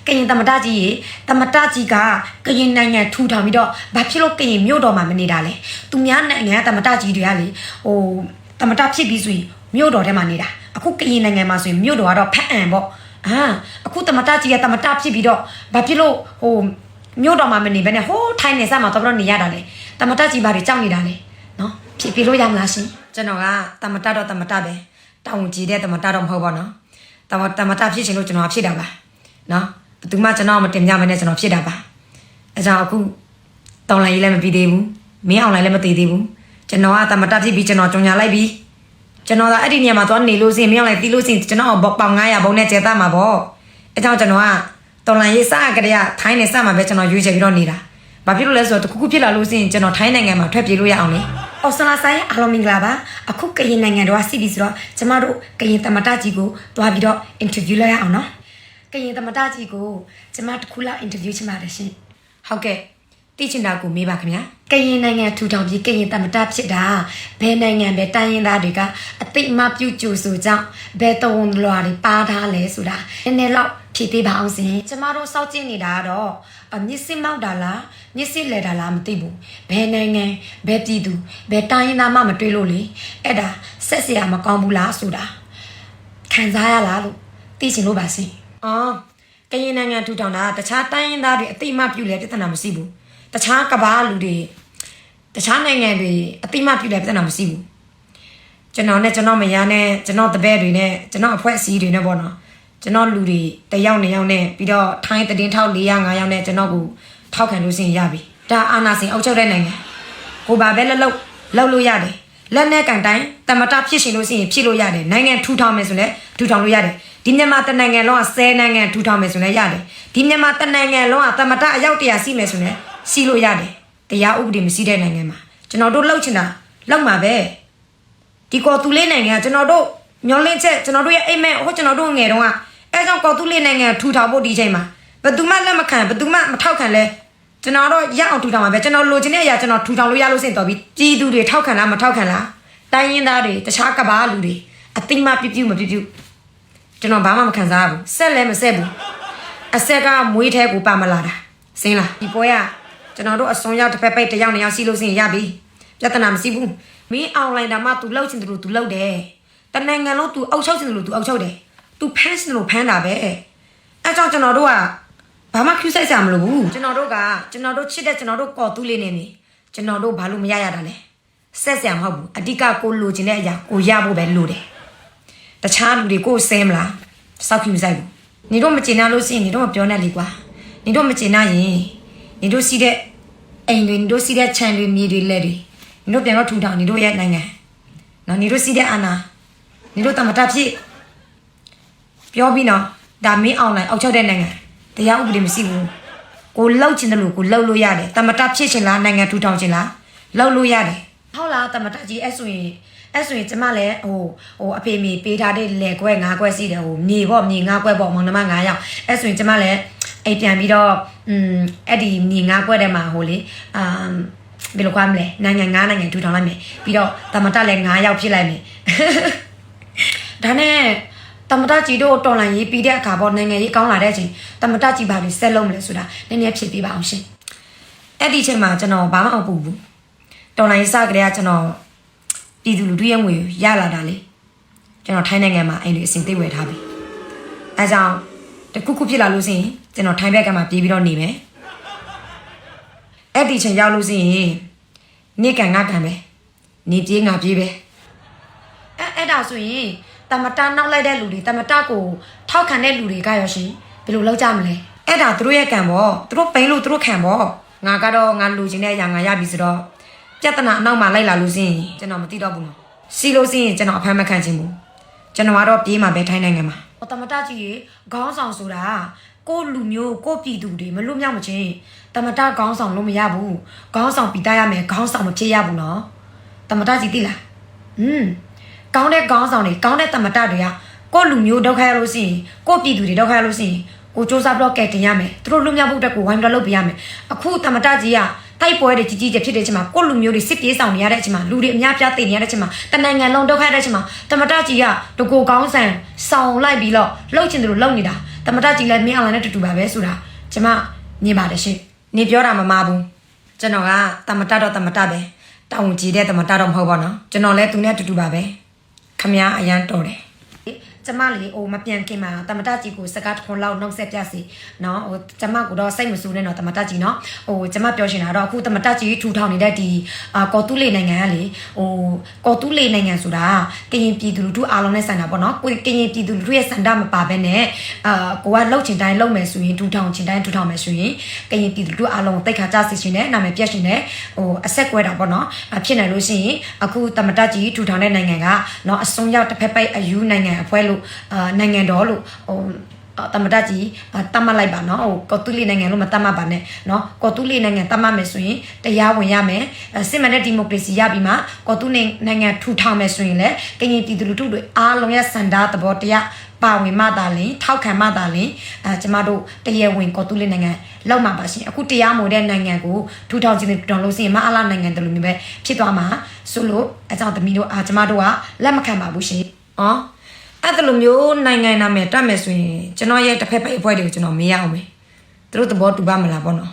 ကရင်တမတကြီးကကရင်နိုင်ငံထူထောင်ပြီးတော့ဘာဖြစ်လို့ကရင်မြို့တော်မှာမနေတာလဲသူများနိုင်ငံတမတကြီးတွေကလေတမတဖြစ်ပြီးဆိုရင်မြို့တော်ထဲမှာနေတာအခုကရင်နိုင်ငံမှာဆိုရင်မြို့တော်ကတော့ဖတ်အံပေါ့အခုတမတကြီးကတမတဖြစ်ပြီးတော့ဘာဖြစ်လို့မြို့တော်မှာမနေဘဲနဲ့ထိုင်းနေစားမှာတော့နေရတာလေတမတကြီးဘာတွေကြောက်နေတာလဲနော်ဖြစ်လို့ရမလားရှင်ကျွန်တော်ကတမတတော့တမတပဲတောင်းကြည့်တဲ့တမတတော့မဟုတ်ပါနော်တမတဖြစ်ချင်လို့ကျွန်တော်ဖြစ်တာပါနော်ဘယ်သူမှကျွန်တော်မတင်ပြမနဲ့ကျွန်တော်ဖြစ်တာပါအဲကြောင့်အခုတောင်းလိုက်ရေးလည်းမပြီးသေးဘူးမင်းအောင်လိုက်လည်းမသေးသေးဘူးကျွန်တော်ကတမတဖြစ်ပြီးကျွန်တော်ကြုံညာလိုက်ပြီးကျွန်တော်ကအဲ့ဒီနေရာမှာသွားနေလို့စင်မင်းအောင်လိုက်တီးလို့စင်ကျွန်တော်ပေါင်900ဘုံနဲ့ကျဲသားမှာပေါ့အဲကြောင့်ကျွန်တော်ကတောင်းလိုက်ရေးစားကြတဲ့ထိုင်းနေစားမှာပဲကျွန်တော်ရွေးချယ်ပြီးတော့နေတာဘာဖြစ်လို့လဲဆိုတော့တခုခုဖြစ်လာလို့စင်ကျွန်တော်ထိုင်းနိုင်ငံမှာထွက်ပြေးလို့ရအောင်လေအော်ဆလာဆိုင်အားလုံးမင်္ဂလာပါအခုကရင်နိုင်ငံတော်ကစီးပြီးဆိုတော့ကျမတို့ကရင်တမတကြီးကိုတွားပြီးတော့ interview လုပ်ရအောင်နော်ကရင်တမတကြီးကိုကျမတခုလောက် interview ချင်ပါတယ်ရှင်ဟုတ်ကဲ့သိချင်တာကိုမေးပါခင်ဗျာကရင်နိုင်ငံထူထောင်ပြီးကရင်တမတဖြစ်တာဘယ်နိုင်ငံပဲတိုင်းရင်းသားတွေကအသိအမှတ်ပြုကြိုဆိုကြောင်းဘယ်တုံးလွာတွေပါထားလဲဆိုတာနည်းနည်းတော့ဖြည့်ပေးပါအောင်ရှင်ကျမတို့စောင့်ကြည့်နေတာကတော့မြစ်စစ်မောက်တာလားမြစ်စစ်လဲတာလားမသိဘူးဘယ်နိုင်ငံဘယ်ပြည်သူဘယ်တိုင်းရင်းသားမှမတွေ့လို့လေအဲ့ဒါဆက်စရာမကောင်းဘူးလားဆိုတာခံစားရလားလို့သိချင်လို့ပါရှင်ကရင်နိုင်ငံထူထောင်တာတခြားတိုင်းရင်းသားတွေအသိအမှတ်ပြုလဲပြဿနာမရှိဘူးတခြားကမ္ဘာလူတွေတခြားနိုင်ငံတွေအသိအမှတ်ပြုလဲပြဿနာမရှိဘူးကျွန်တော်နဲ့ကျွန်တော်မယားနဲ့ကျွန်တော်တပည့်တွေနဲ့ကျွန်တော်အဖွဲ့အစည်းတွေနဲ့ပေါ့နော်ကျွန်တော်လူတွေတယောက်2ယောက်နဲ့ပြီးတော့ထိုင်းသတင်းထောက်400 5ယောက်နဲ့ကျွန်တော်ကိုထောက်ခံလို့စင်ရပြီဒါအာနာစင်အုပ်ချုပ်တဲ့နိုင်ငံကိုဘာပဲလှုပ်လို့ရတယ်လက်နဲ့ကန်တိုင်းတမတဖြစ်ရှင်လို့စင်ဖြစ်လို့ရတယ်နိုင်ငံထူထောင်မယ်ဆိုလဲထူထောင်လို့ရတယ်ဒီမြန်မာတနိုင်ငံလုံးက10နိုင်ငံထူထောင်မယ်ဆိုလဲရတယ်ဒီမြန်မာတနိုင်ငံလုံးကတမတအယောက်100စီးမယ်ဆိုလဲစီးလို့ရတယ်တရားဥပဒေမရှိတဲ့နိုင်ငံမှာကျွန်တော်တို့လှုပ်ချင်တာလှုပ်မှာပဲဒီကော်တူလေးနိုင်ငံကကျွန်တော်တို့မျောလင့်ချက်ကျွန်တော်တို့ရဲ့အိမ်မက်ကျွန်တော်တို့ငယ်တုန်းကအဲကြောင့်ကော်တူလေးနိုင်ငံထူထောင်ဖို့ဒီချိန်မှာဘယ်သူမှလက်မခံဘယ်သူမှမထောက်ခံလဲကျွန်တော်တို့ရအောင်ထူထောင်မှာပဲကျွန်တော်လိုချင်တဲ့အရာကျွန်တော်ထူထောင်လို့ရလို့စင်တော်ပြီပြည်သူတွေထောက်ခံလားမထောက်ခံလားတိုင်းရင်းသားတွေတခြားကဘာလူတွေအသိမှပြပြမပြပြကျွန်တော်ဘာမှမခံစားဘူးဆက်လည်းမဆက်ဘူးအဆက်ကမွေးထဲကိုပါမလာတာစင်းလားဒီပွဲကကျွန်တော်တို့အစွန်ရောက်တစ်ဖက်ပိတ်တစ်ယောက်2ယောက်စီးလို့စင်ရပြီပြဿနာမရှိဘူးမင်းအွန်လိုင်းဒါမှ तू လှုပ်ချင်တယ်လို့ तू လှုပ်တယ်တနိုင်ငံလုံး तू အုပ်ချုပ်ချင်တယ်လို့ तू အုပ်ချုပ်တယ် तू ဖမ်းချင်တယ်လို့ဖမ်းတာပဲအဲကြောင့်ကျွန်တော်တို့ကဘာမှ cue ဆိုင်စရာမလိုဘူးကျွန်တော်တို့ချစ်တဲ့ကျွန်တော်တို့ကော်တူးလေးနေနေကျွန်တော်တို့ဘာလို့မရရတာလဲဆက်စရာမဟုတ်ဘူးအဓိကကိုလိုချင်တဲ့အရာကိုရဖို့ပဲလိုတယ်တခြားလူတွေကိုဆင်းမလားစောက် cue မဆိုင်ဘူးနေတော့မကျင်နာလို့ရှိရင်နေတော့မပြောနဲ့လေကွာနေတော့မကျင်နာရင်နေတို့စီးတဲ့အိမ်တွေနေတို့စီးတဲ့ခြံတွေမြေတွေလက်တွေနေတို့ပြန်တော့ထူထောင်နေတို့ရဲ့နိုင်ငံနော်နေတို့စီးတဲ့အာဏာနေတို့တမတဖြစ်ပြောပြီးနော်ဒါမင်းအွန်လိုင်းအောက်ချုပ်တဲ့နိုင်ငံတရားဥပဒေမရှိဘူးကိုလှုပ်ချင်တယ်လို့ကိုလှုပ်လို့ရတယ်တမတဖြစ်ချင်လားနိုင်ငံထူထောင်ချင်လားလှုပ်လို့ရတယ်ဟုတ်လားတမတကြီးအဲ့ဆိုရင်ကျမလည်းအဖေမေပေးထားတဲ့လေခွဲ9ခွဲစီးတယ်မြေပေါ့မြေ9ခွဲပေါ့မောင်နှမ9ယောက်အဲ့ဆိုရင်ကျမလည်းအိမ်ပြန်ပြီးတော့အဲ့ဒီမြေ9ခွဲထဲမှာလေဘယ်လိုကွာမလဲနိုင်ငံ9နိုင်ငံထူထောင်လိုက်မယ်ပြီးတော့တမတလည်း9ယောက်ဖြစ်လိုက်မယ်ဒါနဲ့တမတကြီးတို့တော်လိုင်းရေးပြီးတဲ့အခါပေါ့နိုင်ငံရေးကောင်းလာတဲ့အချိန်တမတကြီးဘာလို့ဆက်လုံးမလဲဆိုတာနည်းနည်းဖြည့်ပေးပါအောင်ရှင်အဲ့ဒီချိန်မှာကျွန်တော်ဘာမှမပူဘူးတော်လိုင်းရေးစကြတဲ့ကကျွန်တော်ပြည်သူလူထုရဲ့ငွေရလာတာလေကျွန်တော်ထိုင်းနိုင်ငံမှာအိမ်တွေအစင်သိဝယ်ထားပြီအဲကြောင့်တခုခုဖြစ်လာလို့ရှိရင်ကျွန်တော်ထိုင်းဘက်ကမှပြေးပြီးတော့နေမယ်အဲ့ဒီချိန်ရောက်လို့ရှိရင်နေကန်ငါကန်ပဲနေပြေးငါပြေးပဲအဲ့ဒါဆိုရင်တမတနောက်လိုက်တဲ့လူတွေတမတကိုထောက်ခံတဲ့လူတွေကရောရှင်ဘယ်လိုလုပ်ကြမလဲအဲ့ဒါသူတို့ရဲ့ကံပေါ့သူတို့ပိန်လို့သူတို့ခံပေါ့ငါကတော့ငါလူချင်းတဲ့အရာငါရပြီဆိုတော့ပြဿနာအနောက်မှာလိုက်လာလို့ရှိရင်ကျွန်တော်မသိတော့ဘူးနော်စီလို့ရှိရင်ကျွန်တော်အဖမ်းမခံချင်ဘူးကျွန်တော်ကတော့ပြေးမှာပဲထိုင်းနိုင်ငံမှာတမတကြီးရေခေါင်းဆောင်ဆိုတာကိုလူမျိုးကိုပြည်သူတွေမလွတ်မြောက်မချင်းတမတခေါင်းဆောင်လို့မရဘူးခေါင်းဆောင်ပြီးသားရမယ်ခေါင်းဆောင်မဖြစ်ရဘူးနော်တမတကြီးသိလားကောင်းတဲ့ခေါင်းဆောင်တွေကောင်းတဲ့တမတတွေကကိုလူမျိုးဒုက္ခရလို့ရှိရင်ကိုပြည်သူတွေဒုက္ခရလို့ရှိရင်ကိုစူးစမ်းပြီးတော့ကဲတင်ရမယ်သူတို့လွတ်မြောက်ဖို့အတွက်ကိုဝိုင်းပြီးတော့လုပ်ပေးရမယ်အခုတမတကြီးကတိုက်ပွဲတွေကြီးကြီးဖြစ်တဲ့အချိန်မှာကိုလူမျိုးတွေစစ်ပြေးဆောင်နေရတဲ့အချိန်မှာလူတွေအများပြားတည်နေရတဲ့အချိန်မှာတနိုင်ငံလုံးဒုက္ခရတဲ့အချိန်မှာတမတကြီးကတကူကောင်းဆန်ဆောင်လိုက်ပြီးတော့လှုပ်ချင်တယ်လို့လှုပ်နေတာတ တမတကြီးလည်းမင်းအောင်လည်းနဲ့တူပါပဲဆိုတာကျမမြင်ပါတယ်ရှင်နေပြောတာမမဘူးကျွန်တော်ကတမတတော့တမတပဲတောင်းကြည့်တဲ့တမတတော့မဟုတ်ပါနော်ကျွန်တော်လည်းသူနဲ့တူပါပဲခမည်းအရန်တော်တယ်ကျမလေးဟိုမပြန်ခင်မှာတမတကြီးကိုစကားတစ်ခွန်းလောက်နှောက်ဆက်ပြစီနော်ဟိုကျမကတော့စိတ်မဆူနဲ့တော့တမတကြီးနော်ဟိုကျမပြောရှင်တာတော့အခုတမတကြီးထူထောင်နေတဲ့ဒီကော်တူးလေးနိုင်ငံကလေဟိုကော်တူးလေးနိုင်ငံဆိုတာကရင်ပြည်သူလူထုအားလုံးနဲ့ဆိုင်တာပေါ့နော်ကရင်ပြည်သူလူထုရဲ့စန္ဒမပါဘဲနဲ့ကိုကလှုပ်ချင်တိုင်းလှုပ်မယ်ဆိုရင်ထူထောင်ချင်တိုင်းထူထောင်မယ်ဆိုရင်ကရင်ပြည်သူလူထုအားလုံးတိတ်ခါကြစီရှင်နဲ့နာမည်ပြက်ရှင်နဲ့ဟိုအဆက်ကွဲတာပေါ့နော်ဖြစ်နိုင်လို့ရှိရင်အခုတမတကြီးထူထောင်တဲ့နိုင်ငံကနော်အစုံရောက်တစ်ဖက်ပိုက်အယူနိုင်ငံအဖွဲ့လို့နိုင်ငံတော်လို့ဟိုတမတကြီးတတ်မှတ်လိုက်ပါနော်ဟိုကော်တူးလေးနိုင်ငံလို့မတတ်မှတ်ပါနဲ့နော်ကော်တူးလေးနိုင်ငံတတ်မှတ်မယ်ဆိုရင်တရားဝင်ရမယ်စစ်မှန်တဲ့ဒီမိုကရေစီရပြီးမှကော်တူးနိုင်ငံထူထောင်မယ်ဆိုရင်လည်းကရင်ပြည်သူလူထုတွေအားလုံးရဲ့စန္ဒသဘောတရားပါဝင်မှသာလင်ထောက်ခံမှသာလင်ကျမတို့တရားဝင်ကော်တူးလေးနိုင်ငံလောက်မှာပါရှင်အခုတရားမဝင်တဲ့နိုင်ငံကိုထူထောင်ခြင်းထူထောင်လို့ရှိရင်မအားလားနိုင်ငံတလူမျိုးပဲဖြစ်သွားမှာဆိုလို့အကြောင်းသမီးတို့ကျမတို့ကလက်မခံပါဘူးရှင်အဲ့ဒါလိုမျိုးနိုင်ငံနာမည်တတ်မယ်ဆိုရင်ကျွန်တော်ရဲ့တစ်ဖက်ပိုက်အဖွဲတွေကိုကျွန်တော်မေးရအောင်မယ်သူတို့သဘောတူပါမလားပေါ့နော်